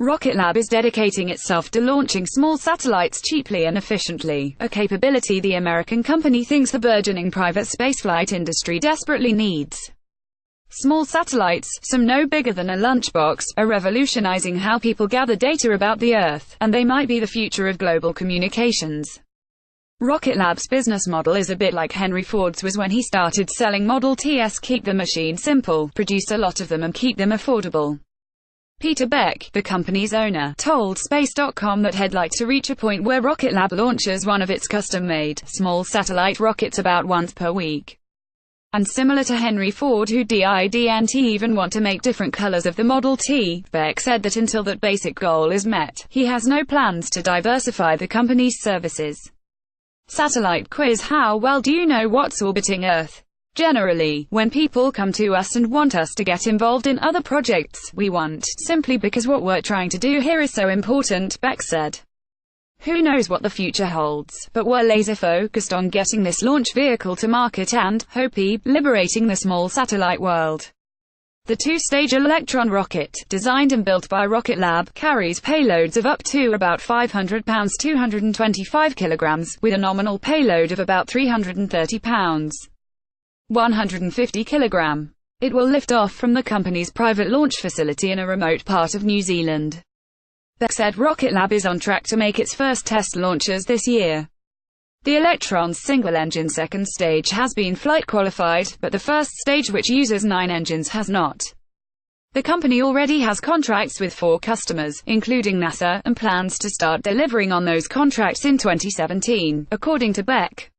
Rocket Lab is dedicating itself to launching small satellites cheaply and efficiently, a capability the American company thinks the burgeoning private spaceflight industry desperately needs. Small satellites, some no bigger than a lunchbox, are revolutionizing how people gather data about the Earth, and they might be the future of global communications. Rocket Lab's business model is a bit like Henry Ford's was when he started selling Model Ts. Keep the machine simple, produce a lot of them and keep them affordable. Peter Beck, the company's owner, told Space.com that he'd like to reach a point where Rocket Lab launches one of its custom-made, small satellite rockets about once per week. And similar to Henry Ford, who didn't even want to make different colors of the Model T, Beck said that until that basic goal is met, he has no plans to diversify the company's services. Satellite quiz: how well do you know what's orbiting Earth? Generally, when people come to us and want us to get involved in other projects, we want, simply because what we're trying to do here is so important, Beck said. Who knows what the future holds, but we're laser-focused on getting this launch vehicle to market and, hopefully, liberating the small satellite world. The two-stage Electron rocket, designed and built by Rocket Lab, carries payloads of up to about 500 pounds 225 kilograms, with a nominal payload of about 330 pounds 150 kilogram. It will lift off from the company's private launch facility in a remote part of New Zealand. Beck said Rocket Lab is on track to make its first test launches this year. The Electron's single-engine second stage has been flight qualified, but the first stage, which uses 9 engines, has not. The company already has contracts with 4 customers, including NASA, and plans to start delivering on those contracts in 2017, according to Beck.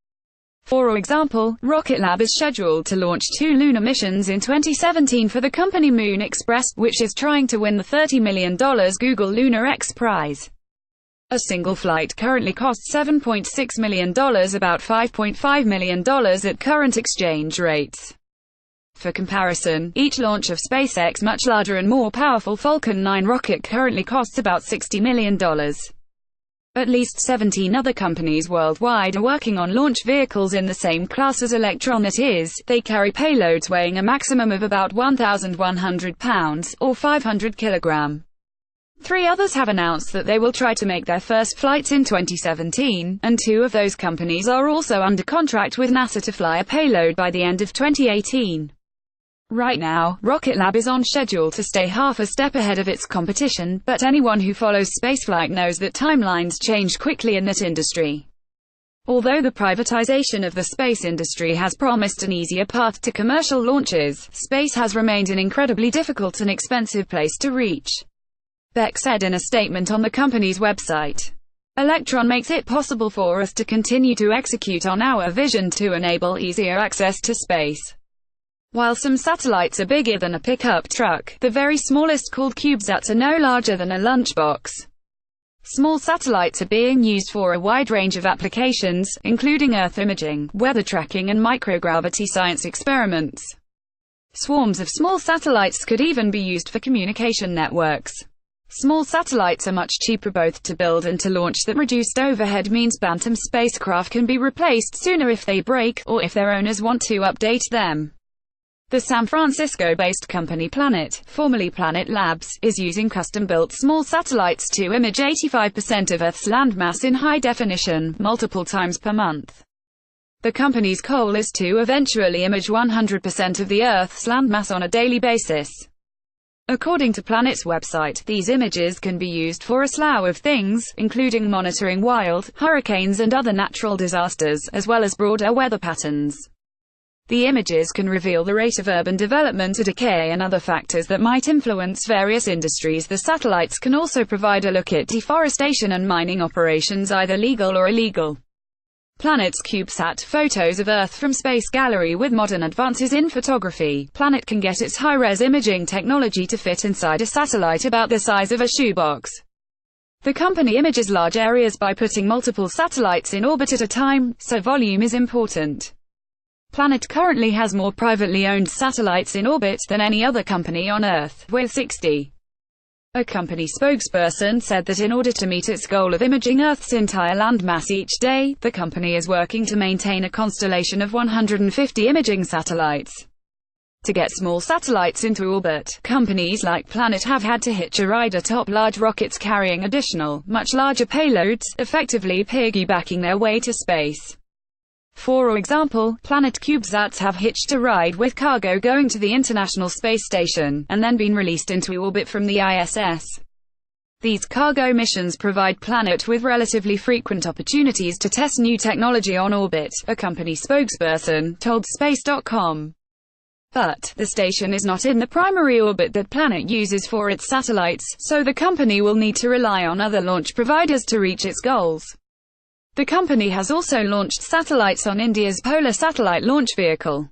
For example, Rocket Lab is scheduled to launch 2 lunar missions in 2017 for the company Moon Express, which is trying to win the $30 million Google Lunar X Prize. A single flight currently costs $7.6 million, about $5.5 million at current exchange rates. For comparison, each launch of SpaceX's much larger and more powerful Falcon 9 rocket currently costs about $60 million. At least 17 other companies worldwide are working on launch vehicles in the same class as Electron, that is, they carry payloads weighing a maximum of about 1,100 pounds, or 500 kilogram. 3 others have announced that they will try to make their first flights in 2017, and 2 of those companies are also under contract with NASA to fly a payload by the end of 2018. Right now, Rocket Lab is on schedule to stay half a step ahead of its competition, but anyone who follows spaceflight knows that timelines change quickly in that industry. Although the privatization of the space industry has promised an easier path to commercial launches, space has remained an incredibly difficult and expensive place to reach. Beck said in a statement on the company's website. Electron makes it possible for us to continue to execute on our vision to enable easier access to space. While some satellites are bigger than a pickup truck, the very smallest, called cubesats, are no larger than a lunchbox. Small satellites are being used for a wide range of applications, including Earth imaging, weather tracking and microgravity science experiments. Swarms of small satellites could even be used for communication networks. Small satellites are much cheaper both to build and to launch. That reduced overhead means Bantam spacecraft can be replaced sooner if they break, or if their owners want to update them. The San Francisco-based company Planet, formerly Planet Labs, is using custom-built small satellites to image 85% of Earth's landmass in high definition, multiple times per month. The company's goal is to eventually image 100% of the Earth's landmass on a daily basis. According to Planet's website, these images can be used for a slew of things, including monitoring wild, hurricanes and other natural disasters, as well as broader weather patterns. The images can reveal the rate of urban development or decay and other factors that might influence various industries. The satellites can also provide a look at deforestation and mining operations, either legal or illegal. Planet's CubeSat photos of Earth from Space Gallery. With modern advances in photography, Planet can get its high-res imaging technology to fit inside a satellite about the size of a shoebox. The company images large areas by putting multiple satellites in orbit at a time, so volume is important. Planet currently has more privately owned satellites in orbit than any other company on Earth, with 60. A company spokesperson said that in order to meet its goal of imaging Earth's entire landmass each day, the company is working to maintain a constellation of 150 imaging satellites. To get small satellites into orbit, companies like Planet have had to hitch a ride atop large rockets carrying additional, much larger payloads, effectively piggybacking their way to space. For example, Planet CubeSats have hitched a ride with cargo going to the International Space Station, and then been released into orbit from the ISS. These cargo missions provide Planet with relatively frequent opportunities to test new technology on orbit, a company spokesperson told Space.com. But the station is not in the primary orbit that Planet uses for its satellites, so the company will need to rely on other launch providers to reach its goals. The company has also launched satellites on India's Polar Satellite Launch Vehicle.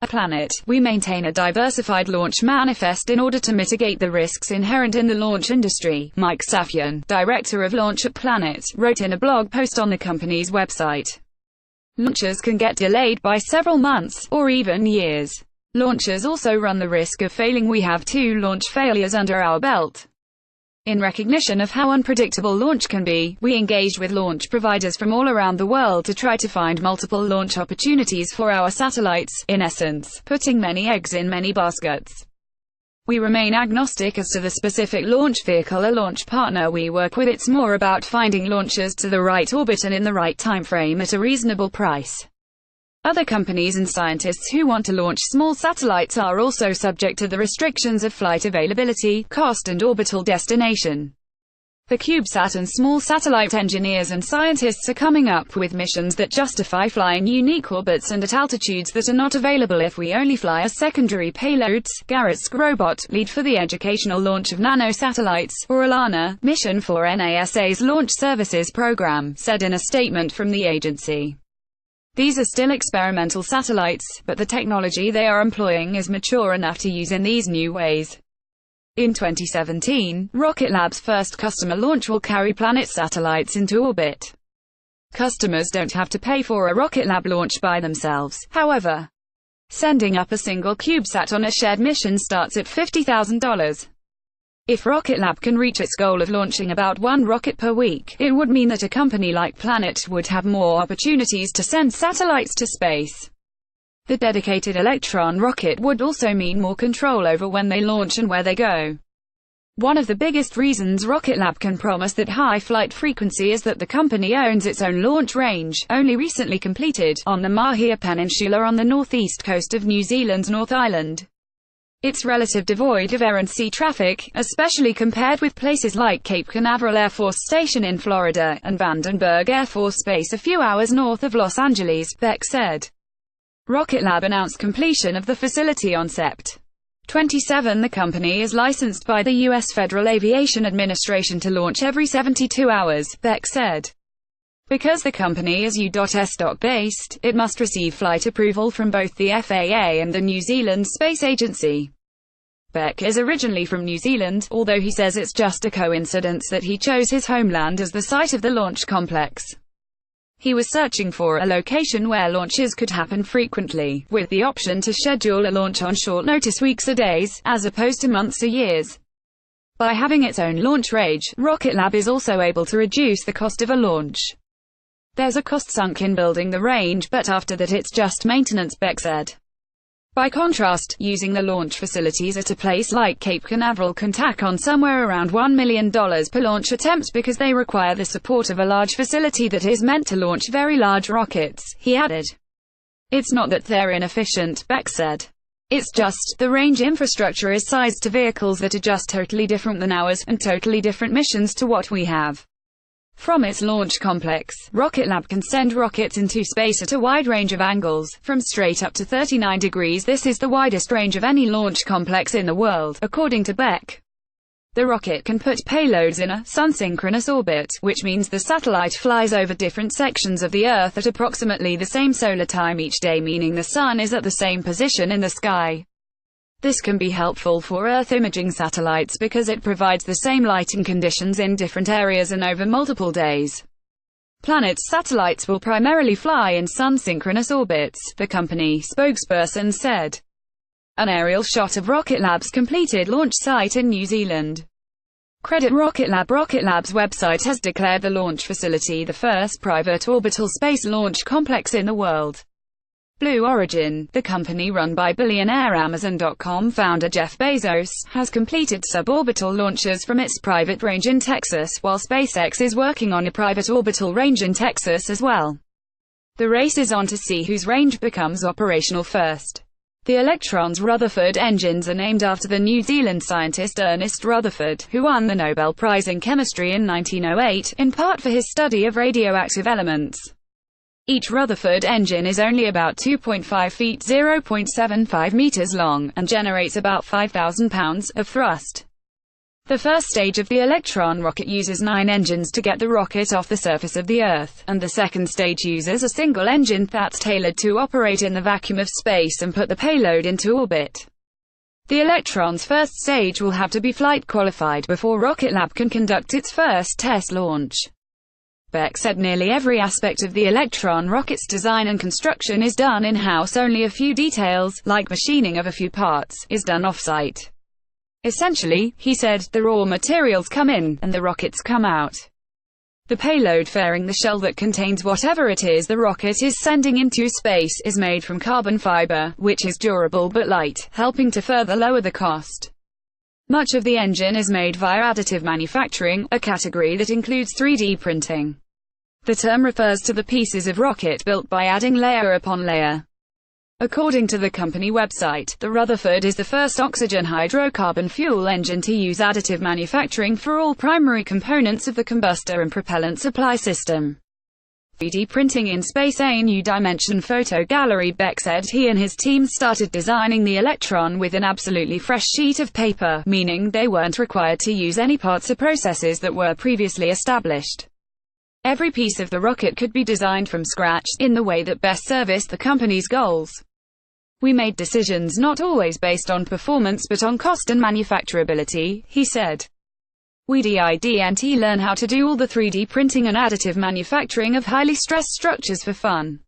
At Planet, we maintain a diversified launch manifest in order to mitigate the risks inherent in the launch industry, Mike Safian, director of launch at Planet, wrote in a blog post on the company's website. Launches can get delayed by several months, or even years. Launchers also run the risk of failing. We have 2 launch failures under our belt. In recognition of how unpredictable launch can be, we engaged with launch providers from all around the world to try to find multiple launch opportunities for our satellites, in essence, putting many eggs in many baskets. We remain agnostic as to the specific launch vehicle or launch partner we work with. It's more about finding launchers to the right orbit and in the right time frame at a reasonable price. Other companies and scientists who want to launch small satellites are also subject to the restrictions of flight availability, cost and orbital destination. The CubeSat and small satellite engineers and scientists are coming up with missions that justify flying unique orbits and at altitudes that are not available if we only fly as secondary payloads. Garrett Scrobot, lead for the educational launch of nanosatellites, or ALANA, mission for NASA's Launch Services Program, said in a statement from the agency. These are still experimental satellites, but the technology they are employing is mature enough to use in these new ways. In 2017, Rocket Lab's first customer launch will carry Planet satellites into orbit. Customers don't have to pay for a Rocket Lab launch by themselves, however. Sending up a single CubeSat on a shared mission starts at $50,000. If Rocket Lab can reach its goal of launching about 1 rocket per week, it would mean that a company like Planet would have more opportunities to send satellites to space. The dedicated Electron rocket would also mean more control over when they launch and where they go. One of the biggest reasons Rocket Lab can promise that high flight frequency is that the company owns its own launch range, only recently completed, on the Mahia Peninsula on the northeast coast of New Zealand's North Island. It's relatively devoid of air and sea traffic, especially compared with places like Cape Canaveral Air Force Station in Florida, and Vandenberg Air Force Base a few hours north of Los Angeles, Beck said. Rocket Lab announced completion of the facility on Sept. 27. The company is licensed by the U.S. Federal Aviation Administration to launch every 72 hours, Beck said. Because the company is U.S. based, it must receive flight approval from both the FAA and the New Zealand Space Agency. Beck is originally from New Zealand, although he says it's just a coincidence that he chose his homeland as the site of the launch complex. He was searching for a location where launches could happen frequently, with the option to schedule a launch on short notice, weeks or days, as opposed to months or years. By having its own launch range, Rocket Lab is also able to reduce the cost of a launch. There's a cost sunk in building the range, but after that it's just maintenance, Beck said. By contrast, using the launch facilities at a place like Cape Canaveral can tack on somewhere around $1 million per launch attempt because they require the support of a large facility that is meant to launch very large rockets, he added. It's not that they're inefficient, Beck said. It's just, the range infrastructure is sized to vehicles that are just totally different than ours, and totally different missions to what we have. From its launch complex, Rocket Lab can send rockets into space at a wide range of angles, from straight up to 39 degrees. This is the widest range of any launch complex in the world, according to Beck. The rocket can put payloads in a sun-synchronous orbit, which means the satellite flies over different sections of the Earth at approximately the same solar time each day, meaning the sun is at the same position in the sky. This can be helpful for Earth imaging satellites because it provides the same lighting conditions in different areas and over multiple days. Planet's satellites will primarily fly in sun-synchronous orbits, the company spokesperson said. An aerial shot of Rocket Lab's completed launch site in New Zealand. Credit Rocket Lab. Rocket Lab's website has declared the launch facility the first private orbital space launch complex in the world. Blue Origin, the company run by billionaire Amazon.com founder Jeff Bezos, has completed suborbital launches from its private range in Texas, while SpaceX is working on a private orbital range in Texas as well. The race is on to see whose range becomes operational first. The Electron's Rutherford engines are named after the New Zealand scientist Ernest Rutherford, who won the Nobel Prize in Chemistry in 1908, in part for his study of radioactive elements. Each Rutherford engine is only about 2.5 feet (0.75 meters) long, and generates about 5,000 pounds of thrust. The first stage of the Electron rocket uses 9 engines to get the rocket off the surface of the Earth, and the second stage uses a single engine that's tailored to operate in the vacuum of space and put the payload into orbit. The Electron's first stage will have to be flight qualified before Rocket Lab can conduct its first test launch. Beck said nearly every aspect of the Electron rocket's design and construction is done in-house. Only a few details, like machining of a few parts, is done off-site. Essentially, he said, the raw materials come in, and the rockets come out. The payload fairing the shell that contains whatever it is the rocket is sending into space is made from carbon fiber, which is durable but light, helping to further lower the cost. Much of the engine is made via additive manufacturing, a category that includes 3D printing. The term refers to the pieces of rocket built by adding layer upon layer. According to the company website, the Rutherford is the first oxygen hydrocarbon fuel engine to use additive manufacturing for all primary components of the combustor and propellant supply system. 3D printing in space, a new dimension photo gallery. Beck said he and his team started designing the Electron with an absolutely fresh sheet of paper, meaning they weren't required to use any parts or processes that were previously established. Every piece of the rocket could be designed from scratch, in the way that best serviced the company's goals. We made decisions not always based on performance but on cost and manufacturability, he said. We didn't learn how to do all the 3D printing and additive manufacturing of highly stressed structures for fun.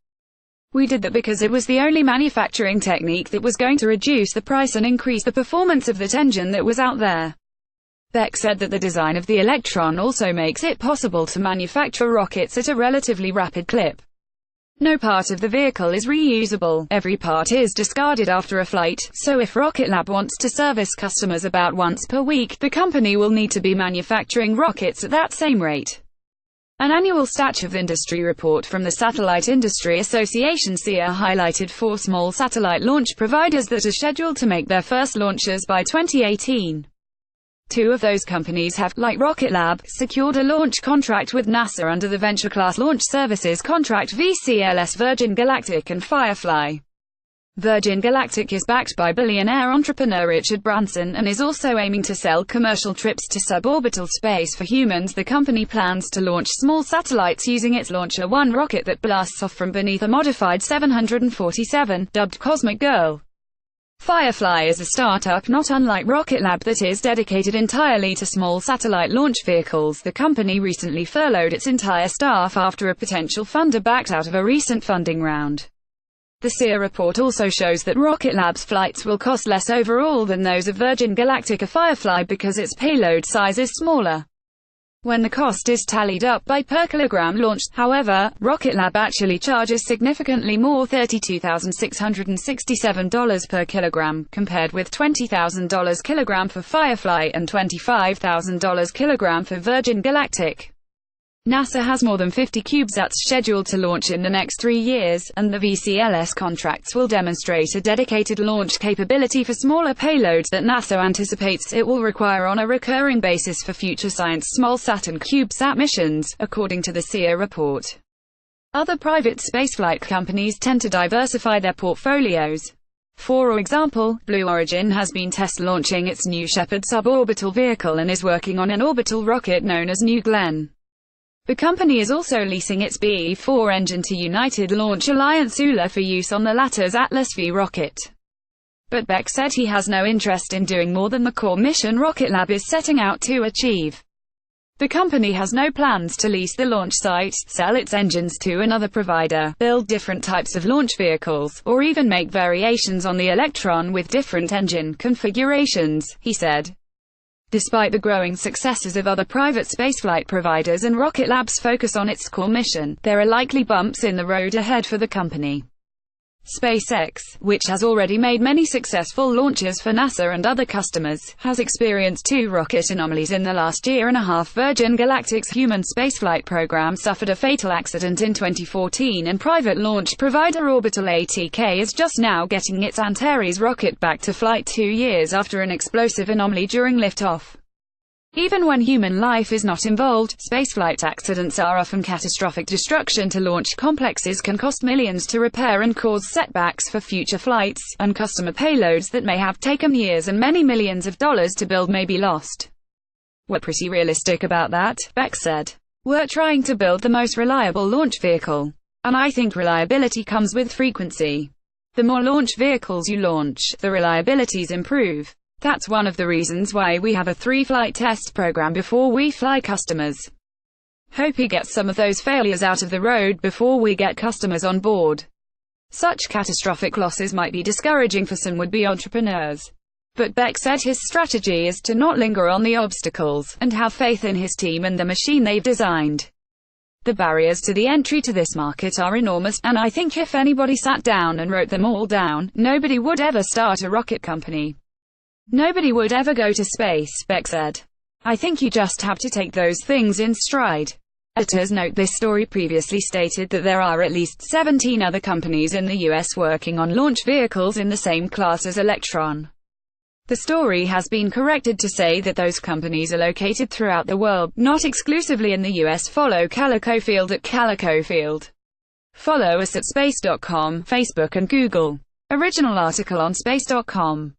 We did that because it was the only manufacturing technique that was going to reduce the price and increase the performance of that engine that was out there. Beck said that the design of the Electron also makes it possible to manufacture rockets at a relatively rapid clip. No part of the vehicle is reusable, every part is discarded after a flight, so if Rocket Lab wants to service customers about once per week, the company will need to be manufacturing rockets at that same rate. An annual State of Industry report from the Satellite Industry Association SIA highlighted 4 small satellite launch providers that are scheduled to make their first launches by 2018. 2 of those companies have, like Rocket Lab, secured a launch contract with NASA under the Venture Class Launch Services contract VCLS. Virgin Galactic and Firefly. Virgin Galactic is backed by billionaire entrepreneur Richard Branson and is also aiming to sell commercial trips to suborbital space for humans. The company plans to launch small satellites using its Launcher 1 rocket that blasts off from beneath a modified 747, dubbed Cosmic Girl. Firefly is a startup not unlike Rocket Lab that is dedicated entirely to small satellite launch vehicles. The company recently furloughed its entire staff after a potential funder backed out of a recent funding round. The SIA report also shows that Rocket Lab's flights will cost less overall than those of Virgin Galactic or Firefly because its payload size is smaller. When the cost is tallied up by per kilogram launched, however, Rocket Lab actually charges significantly more, $32,667 per kilogram, compared with $20,000 kilogram for Firefly and $25,000 kilogram for Virgin Galactic. NASA has more than 50 CubeSats scheduled to launch in the next 3 years, and the VCLS contracts will demonstrate a dedicated launch capability for smaller payloads that NASA anticipates it will require on a recurring basis for future science smallsat and CubeSat missions, according to the SIA report. Other private spaceflight companies tend to diversify their portfolios. For example, Blue Origin has been test launching its New Shepard suborbital vehicle and is working on an orbital rocket known as New Glenn. The company is also leasing its BE-4 engine to United Launch Alliance ULA for use on the latter's Atlas V rocket. But Beck said he has no interest in doing more than the core mission Rocket Lab is setting out to achieve. The company has no plans to lease the launch site, sell its engines to another provider, build different types of launch vehicles, or even make variations on the Electron with different engine configurations, he said. Despite the growing successes of other private spaceflight providers and Rocket Lab's focus on its core mission, there are likely bumps in the road ahead for the company. SpaceX, which has already made many successful launches for NASA and other customers, has experienced 2 rocket anomalies in the last year and a half. Virgin Galactic's human spaceflight program suffered a fatal accident in 2014, and private launch provider Orbital ATK is just now getting its Antares rocket back to flight 2 years after an explosive anomaly during liftoff. Even when human life is not involved, spaceflight accidents are often catastrophic. Destruction to launch complexes can cost millions to repair and cause setbacks for future flights, and customer payloads that may have taken years and many millions of dollars to build may be lost. "We're pretty realistic about that," Beck said. "We're trying to build the most reliable launch vehicle. And I think reliability comes with frequency. The more launch vehicles you launch, the reliabilities improve. That's one of the reasons why we have a 3-flight test program before we fly customers. Hope he gets some of those failures out of the road before we get customers on board." Such catastrophic losses might be discouraging for some would-be entrepreneurs. But Beck said his strategy is to not linger on the obstacles, and have faith in his team and the machine they've designed. "The barriers to the entry to this market are enormous, and I think if anybody sat down and wrote them all down, nobody would ever start a rocket company. Nobody would ever go to space," Beck said. "I think you just have to take those things in stride." Editors note this story previously stated that there are at least 17 other companies in the US working on launch vehicles in the same class as Electron. The story has been corrected to say that those companies are located throughout the world, not exclusively in the US. Follow Calico Field at Calico Field. Follow us at space.com, Facebook and Google. Original article on space.com.